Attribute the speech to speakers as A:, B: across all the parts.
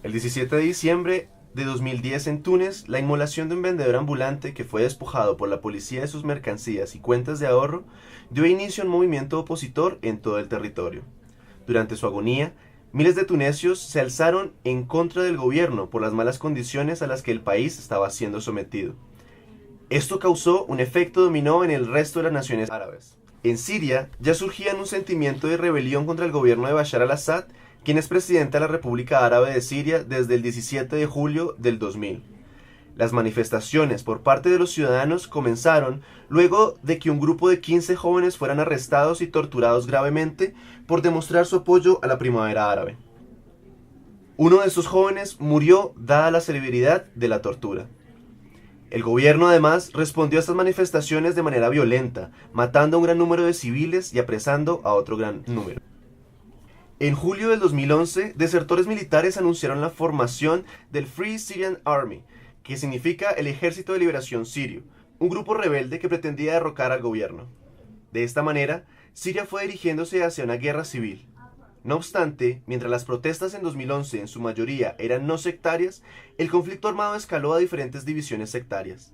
A: El 17 de diciembre de 2010 en Túnez, la inmolación de un vendedor ambulante que fue despojado por la policía de sus mercancías y cuentas de ahorro dio inicio a un movimiento opositor en todo el territorio. Durante su agonía, miles de tunecios se alzaron en contra del gobierno por las malas condiciones a las que el país estaba siendo sometido. Esto causó un efecto dominó en el resto de las naciones árabes. En Siria ya surgía un sentimiento de rebelión contra el gobierno de Bashar al-Assad, quien es presidente de la República Árabe de Siria desde el 17 de julio del 2000. Las manifestaciones por parte de los ciudadanos comenzaron luego de que un grupo de 15 jóvenes fueran arrestados y torturados gravemente por demostrar su apoyo a la primavera árabe. Uno de estos jóvenes murió dada la severidad de la tortura. El gobierno además respondió a estas manifestaciones de manera violenta, matando a un gran número de civiles y apresando a otro gran número. En julio del 2011, desertores militares anunciaron la formación del Free Syrian Army, que significa el Ejército de Liberación Sirio, un grupo rebelde que pretendía derrocar al gobierno. De esta manera, Siria fue dirigiéndose hacia una guerra civil. No obstante, mientras las protestas en 2011 en su mayoría eran no sectarias, el conflicto armado escaló a diferentes divisiones sectarias.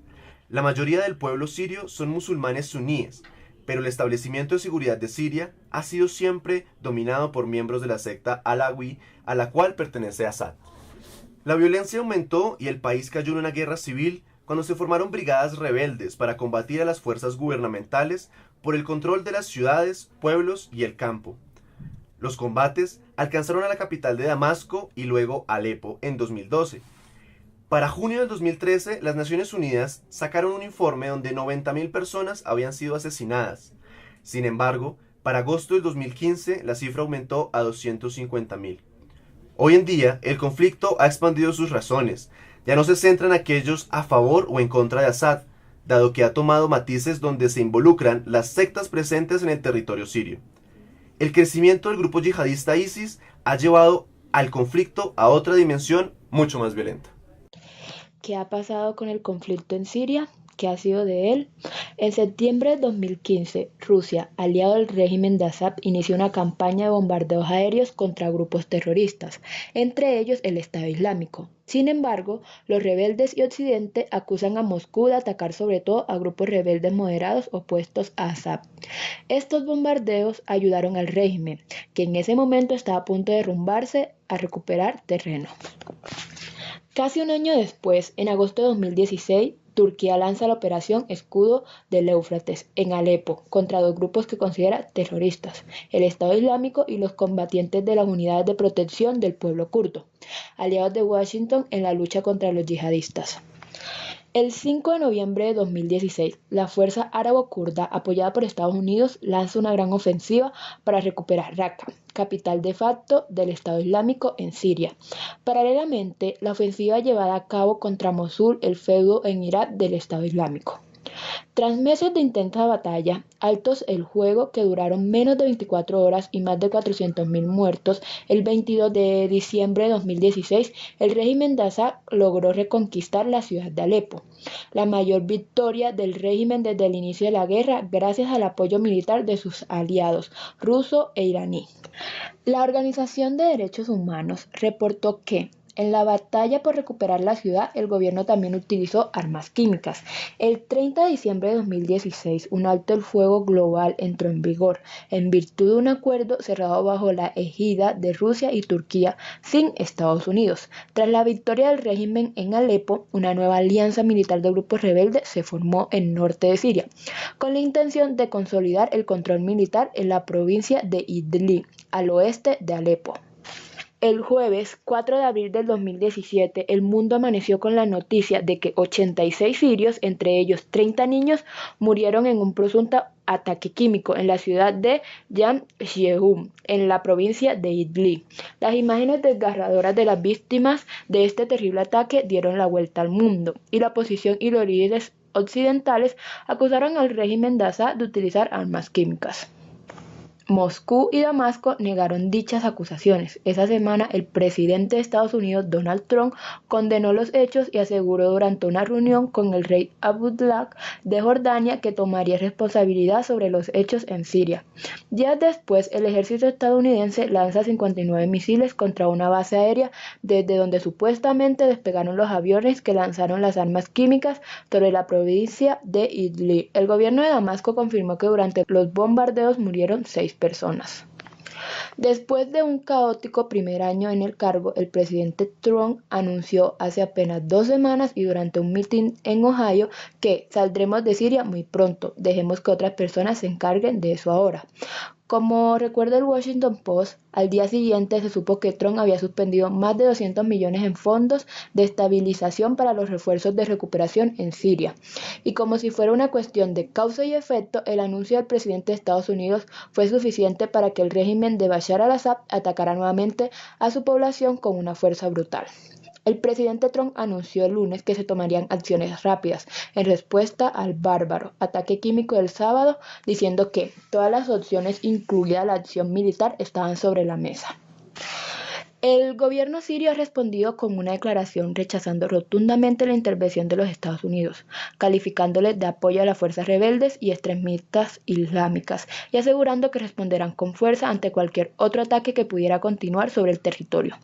A: La mayoría del pueblo sirio son musulmanes suníes, pero el establecimiento de seguridad de Siria ha sido siempre dominado por miembros de la secta Alawi, a la cual pertenece Assad. La violencia aumentó y el país cayó en una guerra civil cuando se formaron brigadas rebeldes para combatir a las fuerzas gubernamentales por el control de las ciudades, pueblos y el campo. Los combates alcanzaron a la capital de Damasco y luego Alepo en 2012. Para junio del 2013, las Naciones Unidas sacaron un informe donde 90.000 personas habían sido asesinadas. Sin embargo, para agosto del 2015, la cifra aumentó a 250.000. Hoy en día, el conflicto ha expandido sus razones. Ya no se centra en aquellos a favor o en contra de Assad, dado que ha tomado matices donde se involucran las sectas presentes en el territorio sirio. El crecimiento del grupo yihadista ISIS ha llevado al conflicto a otra dimensión mucho más violenta.
B: ¿Qué ha pasado con el conflicto en Siria? ¿Qué ha sido de él? En septiembre de 2015, Rusia, aliado del régimen de Assad, inició una campaña de bombardeos aéreos contra grupos terroristas, entre ellos el Estado Islámico. Sin embargo, los rebeldes y Occidente acusan a Moscú de atacar sobre todo a grupos rebeldes moderados opuestos a Assad. Estos bombardeos ayudaron al régimen, que en ese momento estaba a punto de derrumbarse, a recuperar terreno. Casi un año después, en agosto de 2016, Turquía lanza la operación Escudo del Éufrates en Alepo contra dos grupos que considera terroristas, el Estado Islámico y los combatientes de las unidades de protección del pueblo kurdo, aliados de Washington en la lucha contra los yihadistas. El 5 de noviembre de 2016, la fuerza árabo-kurda, apoyada por Estados Unidos, lanza una gran ofensiva para recuperar Raqqa, capital de facto del Estado Islámico en Siria. Paralelamente, la ofensiva llevada a cabo contra Mosul, el feudo en Irak del Estado Islámico. Tras meses de intensa batalla, altos el fuego que duraron menos de 24 horas y más de 400.000 muertos, el 22 de diciembre de 2016, el régimen de Assad logró reconquistar la ciudad de Alepo, la mayor victoria del régimen desde el inicio de la guerra gracias al apoyo militar de sus aliados ruso e iraní. La Organización de Derechos Humanos reportó que en la batalla por recuperar la ciudad, el gobierno también utilizó armas químicas. El 30 de diciembre de 2016, un alto el fuego global entró en vigor, en virtud de un acuerdo cerrado bajo la égida de Rusia y Turquía, sin Estados Unidos. Tras la victoria del régimen en Alepo, una nueva alianza militar de grupos rebeldes se formó en el norte de Siria, con la intención de consolidar el control militar en la provincia de Idlib, al oeste de Alepo. El jueves 4 de abril del 2017, el mundo amaneció con la noticia de que 86 sirios, entre ellos 30 niños, murieron en un presunto ataque químico en la ciudad de Jamshedum, en la provincia de Idlib. Las imágenes desgarradoras de las víctimas de este terrible ataque dieron la vuelta al mundo, y la oposición y los líderes occidentales acusaron al régimen de Assad de utilizar armas químicas. Moscú y Damasco negaron dichas acusaciones. Esa semana, el presidente de Estados Unidos, Donald Trump, condenó los hechos y aseguró durante una reunión con el rey Abdullah de Jordania que tomaría responsabilidad sobre los hechos en Siria. Días después, el ejército estadounidense lanza 59 misiles contra una base aérea desde donde supuestamente despegaron los aviones que lanzaron las armas químicas sobre la provincia de Idlib. El gobierno de Damasco confirmó que durante los bombardeos murieron 6 personas. Después de un caótico primer año en el cargo, el presidente Trump anunció hace apenas 2 semanas y durante un mitin en Ohio que saldremos de Siria muy pronto, dejemos que otras personas se encarguen de eso ahora. Como recuerda el Washington Post, al día siguiente se supo que Trump había suspendido más de 200 millones en fondos de estabilización para los refuerzos de recuperación en Siria. Y como si fuera una cuestión de causa y efecto, el anuncio del presidente de Estados Unidos fue suficiente para que el régimen de Bashar al-Assad atacara nuevamente a su población con una fuerza brutal. El presidente Trump anunció el lunes que se tomarían acciones rápidas en respuesta al bárbaro ataque químico del sábado, diciendo que todas las opciones, incluida la acción militar, estaban sobre la mesa. El gobierno sirio ha respondido con una declaración rechazando rotundamente la intervención de los Estados Unidos, calificándole de apoyo a las fuerzas rebeldes y extremistas islámicas y asegurando que responderán con fuerza ante cualquier otro ataque que pudiera continuar sobre el territorio.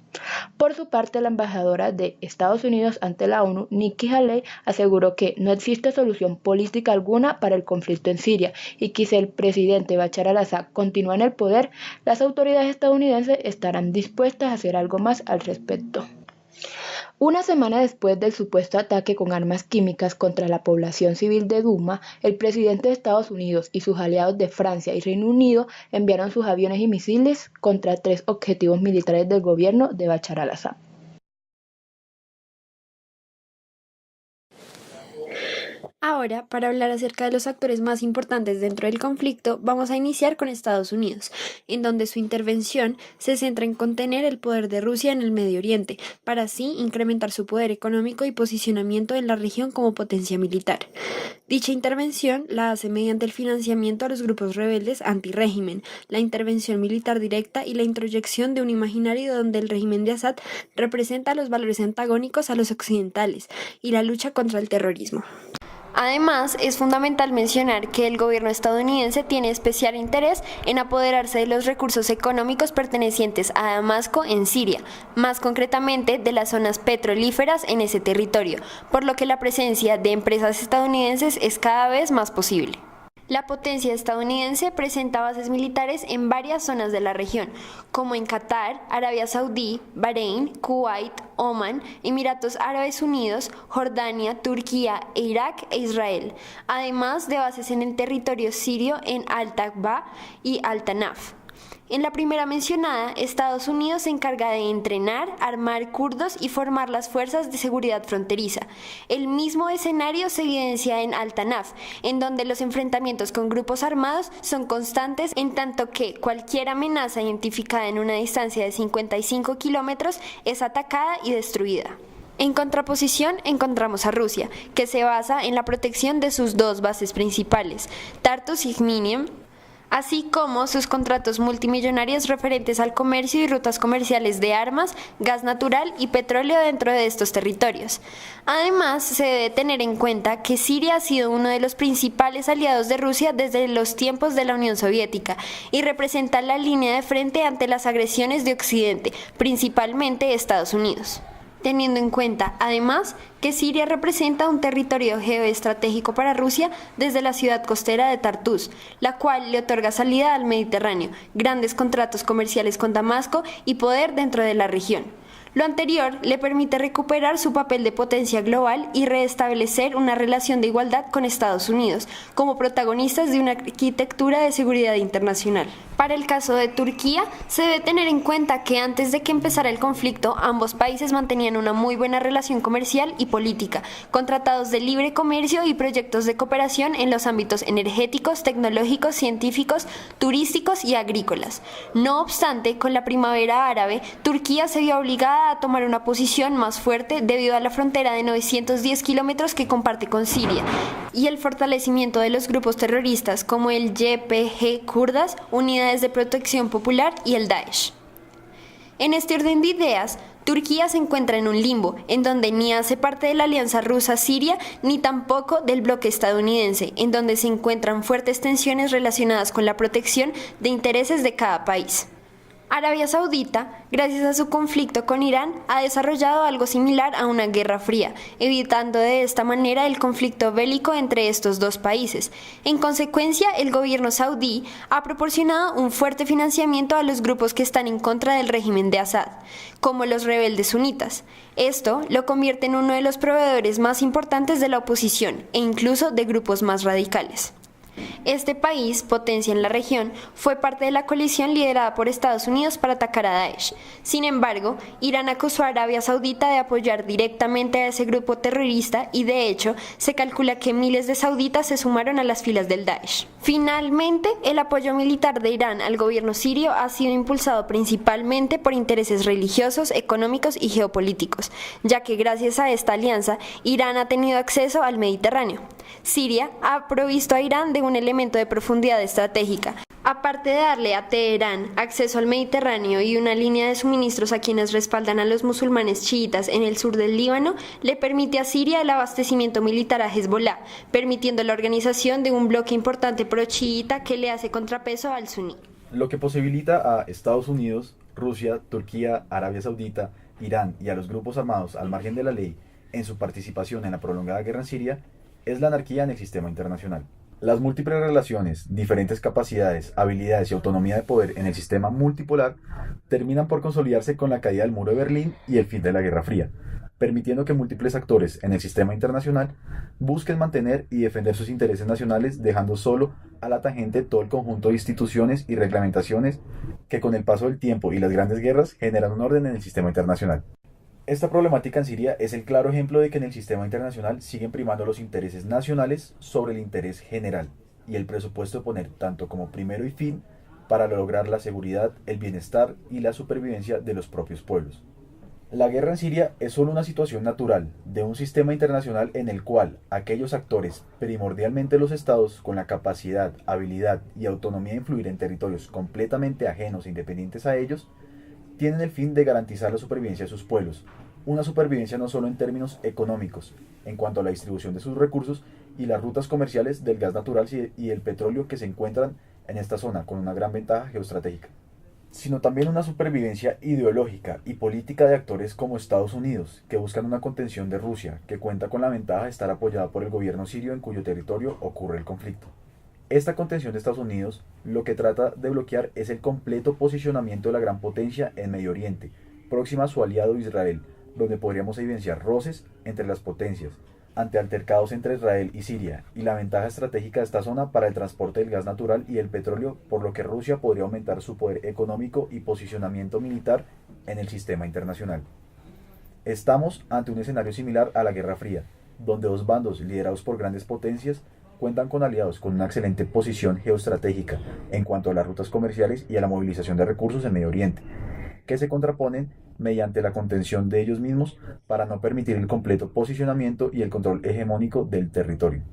B: Por su parte, la embajadora de Estados Unidos ante la ONU, Nikki Haley, aseguró que no existe solución política alguna para el conflicto en Siria y que si el presidente Bashar al-Assad continúa en el poder, las autoridades estadounidenses estarán dispuestas a hacer algo más al respecto. Una semana después del supuesto ataque con armas químicas contra la población civil de Douma, el presidente de Estados Unidos y sus aliados de Francia y Reino Unido enviaron sus aviones y misiles contra 3 objetivos militares del gobierno de Bashar al-Assad.
C: Ahora, para hablar acerca de los actores más importantes dentro del conflicto, vamos a iniciar con Estados Unidos, en donde su intervención se centra en contener el poder de Rusia en el Medio Oriente, para así incrementar su poder económico y posicionamiento en la región como potencia militar. Dicha intervención la hace mediante el financiamiento a los grupos rebeldes anti-régimen, la intervención militar directa y la introyección de un imaginario donde el régimen de Assad representa los valores antagónicos a los occidentales y la lucha contra el terrorismo. Además, es fundamental mencionar que el gobierno estadounidense tiene especial interés en apoderarse de los recursos económicos pertenecientes a Damasco en Siria, más concretamente de las zonas petrolíferas en ese territorio, por lo que la presencia de empresas estadounidenses es cada vez más posible. La potencia estadounidense presenta bases militares en varias zonas de la región, como en Qatar, Arabia Saudí, Bahrein, Kuwait, Omán, Emiratos Árabes Unidos, Jordania, Turquía, Irak e Israel, además de bases en el territorio sirio en Al-Taqba y Al-Tanaf. En la primera mencionada, Estados Unidos se encarga de entrenar, armar kurdos y formar las fuerzas de seguridad fronteriza. El mismo escenario se evidencia en Al-Tanaf, en donde los enfrentamientos con grupos armados son constantes, en tanto que cualquier amenaza identificada en una distancia de 55 kilómetros es atacada y destruida. En contraposición encontramos a Rusia, que se basa en la protección de sus 2 bases principales, Tartus y Khmeimim, así como sus contratos multimillonarios referentes al comercio y rutas comerciales de armas, gas natural y petróleo dentro de estos territorios. Además, se debe tener en cuenta que Siria ha sido uno de los principales aliados de Rusia desde los tiempos de la Unión Soviética y representa la línea de frente ante las agresiones de Occidente, principalmente Estados Unidos. Teniendo en cuenta, además, que Siria representa un territorio geoestratégico para Rusia desde la ciudad costera de Tartus, la cual le otorga salida al Mediterráneo, grandes contratos comerciales con Damasco y poder dentro de la región. Lo anterior le permite recuperar su papel de potencia global y restablecer una relación de igualdad con Estados Unidos, como protagonistas de una arquitectura de seguridad internacional. Para el caso de Turquía, se debe tener en cuenta que antes de que empezara el conflicto, ambos países mantenían una muy buena relación comercial y política, con tratados de libre comercio y proyectos de cooperación en los ámbitos energéticos, tecnológicos, científicos, turísticos y agrícolas. No obstante, con la primavera árabe, Turquía se vio obligada a tomar una posición más fuerte debido a la frontera de 910 kilómetros que comparte con Siria y el fortalecimiento de los grupos terroristas como el YPG Kurdas, Unidades de Protección Popular y el Daesh. En este orden de ideas, Turquía se encuentra en un limbo, en donde ni hace parte de la alianza rusa-siria, ni tampoco del bloque estadounidense, en donde se encuentran fuertes tensiones relacionadas con la protección de intereses de cada país. Arabia Saudita, gracias a su conflicto con Irán, ha desarrollado algo similar a una guerra fría, evitando de esta manera el conflicto bélico entre estos dos países. En consecuencia, el gobierno saudí ha proporcionado un fuerte financiamiento a los grupos que están en contra del régimen de Assad, como los rebeldes sunitas. Esto lo convierte en uno de los proveedores más importantes de la oposición e incluso de grupos más radicales. Este país, potencia en la región, fue parte de la coalición liderada por Estados Unidos para atacar a Daesh. Sin embargo, Irán acusó a Arabia Saudita de apoyar directamente a ese grupo terrorista y, de hecho, se calcula que miles de sauditas se sumaron a las filas del Daesh. Finalmente, el apoyo militar de Irán al gobierno sirio ha sido impulsado principalmente por intereses religiosos, económicos y geopolíticos, ya que gracias a esta alianza, Irán ha tenido acceso al Mediterráneo. Siria ha provisto a Irán de un elemento de profundidad estratégica. Aparte de darle a Teherán acceso al Mediterráneo y una línea de suministros a quienes respaldan a los musulmanes chiitas en el sur del Líbano, le permite a Siria el abastecimiento militar a Hezbollah, permitiendo la organización de un bloque importante pro-chiita que le hace contrapeso al suní.
D: Lo que posibilita a Estados Unidos, Rusia, Turquía, Arabia Saudita, Irán y a los grupos armados al margen de la ley en su participación en la prolongada guerra en Siria es la anarquía en el sistema internacional. Las múltiples relaciones, diferentes capacidades, habilidades y autonomía de poder en el sistema multipolar terminan por consolidarse con la caída del muro de Berlín y el fin de la Guerra Fría, permitiendo que múltiples actores en el sistema internacional busquen mantener y defender sus intereses nacionales, dejando solo a la tangente todo el conjunto de instituciones y reglamentaciones que con el paso del tiempo y las grandes guerras generan un orden en el sistema internacional. Esta problemática en Siria es el claro ejemplo de que en el sistema internacional siguen primando los intereses nacionales sobre el interés general y el presupuesto de poner tanto como primero y fin para lograr la seguridad, el bienestar y la supervivencia de los propios pueblos. La guerra en Siria es solo una situación natural de un sistema internacional en el cual aquellos actores, primordialmente los estados con la capacidad, habilidad y autonomía de influir en territorios completamente ajenos e independientes a ellos, tienen el fin de garantizar la supervivencia de sus pueblos, una supervivencia no solo en términos económicos, en cuanto a la distribución de sus recursos y las rutas comerciales del gas natural y el petróleo que se encuentran en esta zona con una gran ventaja geoestratégica, sino también una supervivencia ideológica y política de actores como Estados Unidos, que buscan una contención de Rusia, que cuenta con la ventaja de estar apoyada por el gobierno sirio en cuyo territorio ocurre el conflicto. Esta contención de Estados Unidos lo que trata de bloquear es el completo posicionamiento de la gran potencia en Medio Oriente, próxima a su aliado Israel, donde podríamos evidenciar roces entre las potencias, ante altercados entre Israel y Siria, y la ventaja estratégica de esta zona para el transporte del gas natural y el petróleo, por lo que Rusia podría aumentar su poder económico y posicionamiento militar en el sistema internacional. Estamos ante un escenario similar a la Guerra Fría, donde dos bandos liderados por grandes potencias cuentan con aliados con una excelente posición geoestratégica en cuanto a las rutas comerciales y a la movilización de recursos en Medio Oriente, que se contraponen mediante la contención de ellos mismos para no permitir el completo posicionamiento y el control hegemónico del territorio.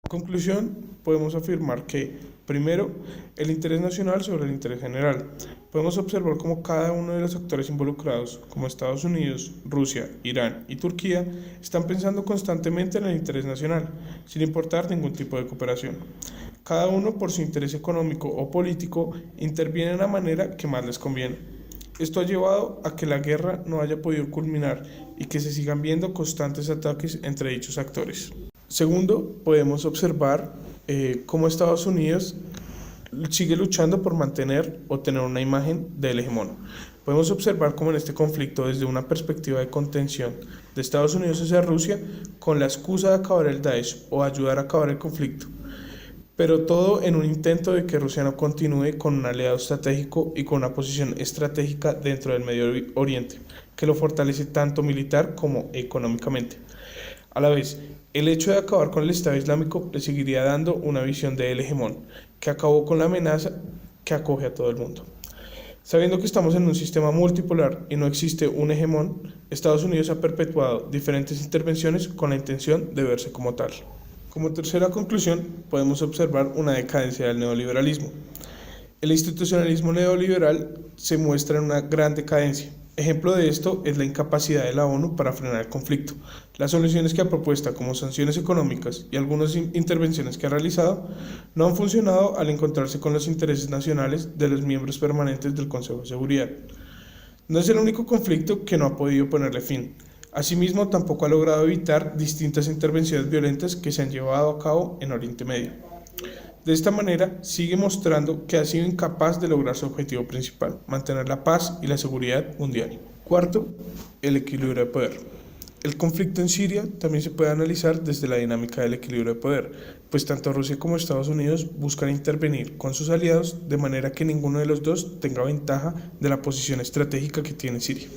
E: En conclusión, podemos afirmar que, primero, el interés nacional sobre el interés general. Podemos observar cómo cada uno de los actores involucrados, como Estados Unidos, Rusia, Irán y Turquía, están pensando constantemente en el interés nacional, sin importar ningún tipo de cooperación. Cada uno, por su interés económico o político, interviene de la manera que más les conviene. Esto ha llevado a que la guerra no haya podido culminar y que se sigan viendo constantes ataques entre dichos actores. Segundo, podemos observar cómo Estados Unidos sigue luchando por mantener o tener una imagen del hegemón. Podemos observar cómo en este conflicto, desde una perspectiva de contención de Estados Unidos hacia Rusia, con la excusa de acabar el Daesh o ayudar a acabar el conflicto, pero todo en un intento de que Rusia no continúe con un aliado estratégico y con una posición estratégica dentro del Medio Oriente, que lo fortalece tanto militar como económicamente. A la vez, el hecho de acabar con el Estado Islámico le seguiría dando una visión del hegemón, que acabó con la amenaza que acoge a todo el mundo. Sabiendo que estamos en un sistema multipolar y no existe un hegemón, Estados Unidos ha perpetuado diferentes intervenciones con la intención de verse como tal. Como tercera conclusión, podemos observar una decadencia del neoliberalismo. El institucionalismo neoliberal se muestra en una gran decadencia. Ejemplo de esto es la incapacidad de la ONU para frenar el conflicto. Las soluciones que ha propuesto, como sanciones económicas y algunas intervenciones que ha realizado, no han funcionado al encontrarse con los intereses nacionales de los miembros permanentes del Consejo de Seguridad. No es el único conflicto que no ha podido ponerle fin. Asimismo, tampoco ha logrado evitar distintas intervenciones violentas que se han llevado a cabo en Oriente Medio. De esta manera, sigue mostrando que ha sido incapaz de lograr su objetivo principal, mantener la paz y la seguridad mundial. Cuarto, el equilibrio de poder. El conflicto en Siria también se puede analizar desde la dinámica del equilibrio de poder, pues tanto Rusia como Estados Unidos buscan intervenir con sus aliados de manera que ninguno de los dos tenga ventaja de la posición estratégica que tiene Siria.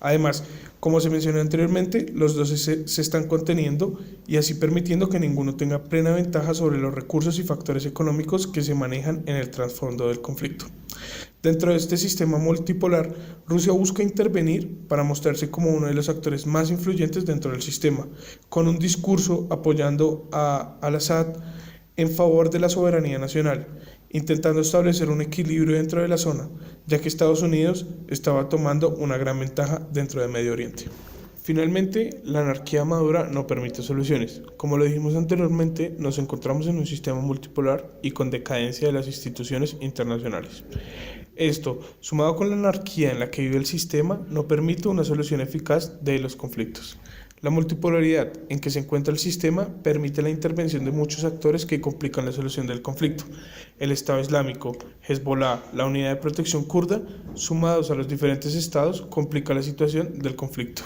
E: Además, como se mencionó anteriormente, los dos se están conteniendo y así permitiendo que ninguno tenga plena ventaja sobre los recursos y factores económicos que se manejan en el trasfondo del conflicto. Dentro de este sistema multipolar, Rusia busca intervenir para mostrarse como uno de los actores más influyentes dentro del sistema, con un discurso apoyando a al-Assad en favor de la soberanía nacional, intentando establecer un equilibrio dentro de la zona, ya que Estados Unidos estaba tomando una gran ventaja dentro de Medio Oriente. Finalmente, la anarquía madura no permite soluciones. Como lo dijimos anteriormente, nos encontramos en un sistema multipolar y con decadencia de las instituciones internacionales. Esto, sumado con la anarquía en la que vive el sistema, no permite una solución eficaz de los conflictos. La multipolaridad en que se encuentra el sistema permite la intervención de muchos actores que complican la solución del conflicto. El Estado Islámico, Hezbollah, la Unidad de Protección Kurda, sumados a los diferentes estados, complica la situación del conflicto.